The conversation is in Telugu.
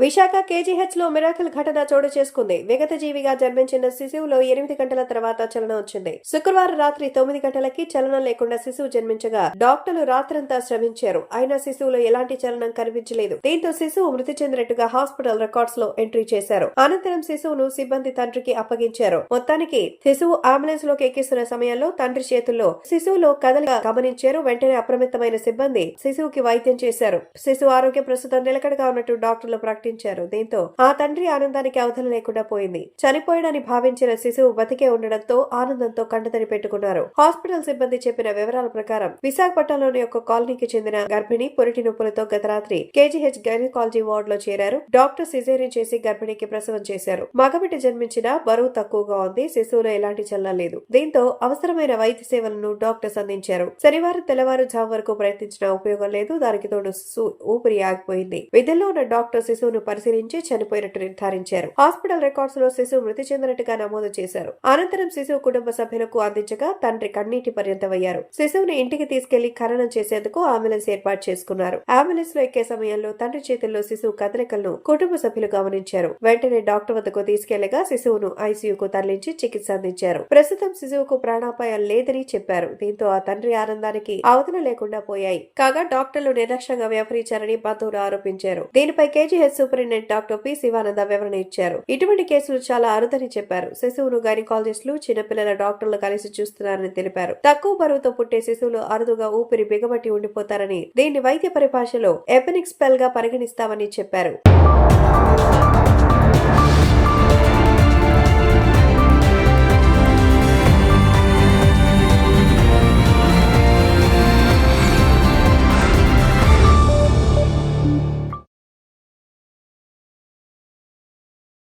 విశాఖ కేజీహెచ్ లో మిరాకిల్ ఘటన చోటు చేసుకుంది. విగత జీవిగా జన్మించిన శిశువులో 8 గంటల తర్వాత చలనం వచ్చింది. శుక్రవారం రాత్రి 9 గంటలకి చలనం లేకుండా శిశువు జన్మించగా డాక్టర్లు రాత్రంతా శ్రమించారు. అయినా శిశువులో ఎలాంటి చలనం కనిపించలేదు. దీంతో శిశువు మృతి చెందినట్టుగా హాస్పిటల్ రికార్డ్స్ లో ఎంట్రీ చేశారు. అనంతరం శిశువును సిబ్బంది తండ్రికి అప్పగించారు. మొత్తానికి శిశువు అంబులెన్స్ లోకి ఎక్కిస్తున్న సమయంలో తండ్రి చేతుల్లో శిశువులో కదలిక గమనించారు. వెంటనే అప్రమత్తమైన సిబ్బంది శిశువుకి వైద్యం చేశారు. శిశువు ఆరోగ్యం ప్రస్తుతం నిలకడగా ఉన్నట్టు డాక్టర్లు ప్రకటించారు. దీంతో ఆ తండ్రి ఆనందానికి అవధులు లేకుండా పోయింది. చనిపోయాడని భావించిన శిశువు బతికే ఉండడంతో ఆనందంతో కంటతడి పెట్టుకున్నారు. హాస్పిటల్ సిబ్బంది చెప్పిన వివరాల ప్రకారం విశాఖపట్నంలోని ఒక కాలనీకి చెందిన గర్భిణి పురిటి నొప్పులతో గత రాత్రి కేజీహెచ్ గైనకాలజీ వార్డ్ లో చేరారు. డాక్టర్ సిజేరియన్ చేసి గర్భిణికి ప్రసవం చేశారు. మగబిడ్డ జన్మించిన బరువు తక్కువగా ఉంది. శిశువులో ఎలాంటి చలనం లేదు. దీంతో అవసరమైన వైద్య సేవలను డాక్టర్స్ అందించారు. శనివారం తెల్లవారుజాము వరకు ప్రయత్నించిన ఉపయోగం లేదు. దానికి తోడు శిశువు ఊపిరి ఆగిపోయింది. విధుల్లో ఉన్న డాక్టర్ శిశువును పరిశీలించి చనిపోయినట్టు నిర్ధారించారు. హాస్పిటల్ రికార్డ్స్ లో శిశువు మృతి చెందినట్టుగా నమోదు చేశారు. అనంతరం శిశువు కుటుంబ సభ్యులకు అందించగా తండ్రి కన్నీటి పర్యంతమయ్యారు. శిశువుని ఇంటికి తీసుకెళ్లి ఖననం చేసేందుకు అంబులెన్స్ ఏర్పాటు చేసుకున్నారు. అంబులెన్స్ లో ఎక్కే సమయంలో తండ్రి చేతుల్లో శిశువు కదలికలను కుటుంబ సభ్యులు గమనించారు. వెంటనే డాక్టర్ వద్దకు తీసుకెళ్లగా శిశువును ఐసీయూకు తరలించి చికిత్స అందించారు. ప్రస్తుతం శిశువుకు ప్రాణాపాయం లేదని చెప్పారు. దీంతో ఆ తండ్రి ఆనందానికి అవధులు లేకుండా పోయాయి. కాగా డాక్టర్లు నిర్లక్ష్యంగా వ్యవహరించారని బంధువులు ఆరోపించారు. దీనిపై KGH superintendent doctor P Sivananda వివరణ ఇచ్చారు. ఇటువంటి కేసులు చాలా అరుదని చెప్పారు. శిశువును గైనకాలజిస్టులు చిన్నపిల్లల డాక్టర్లు కలిసి చూస్తున్నారని తెలిపారు. తక్కువ బరువుతో పుట్టే శిశువులు అరుదుగా ఊపిరి బిగబట్టి ఉండిపోతారని, దీన్ని వైద్య పరిభాషలో ఎపెనిక్ స్పెల్ గా పరిగణిస్తామని చెప్పారు.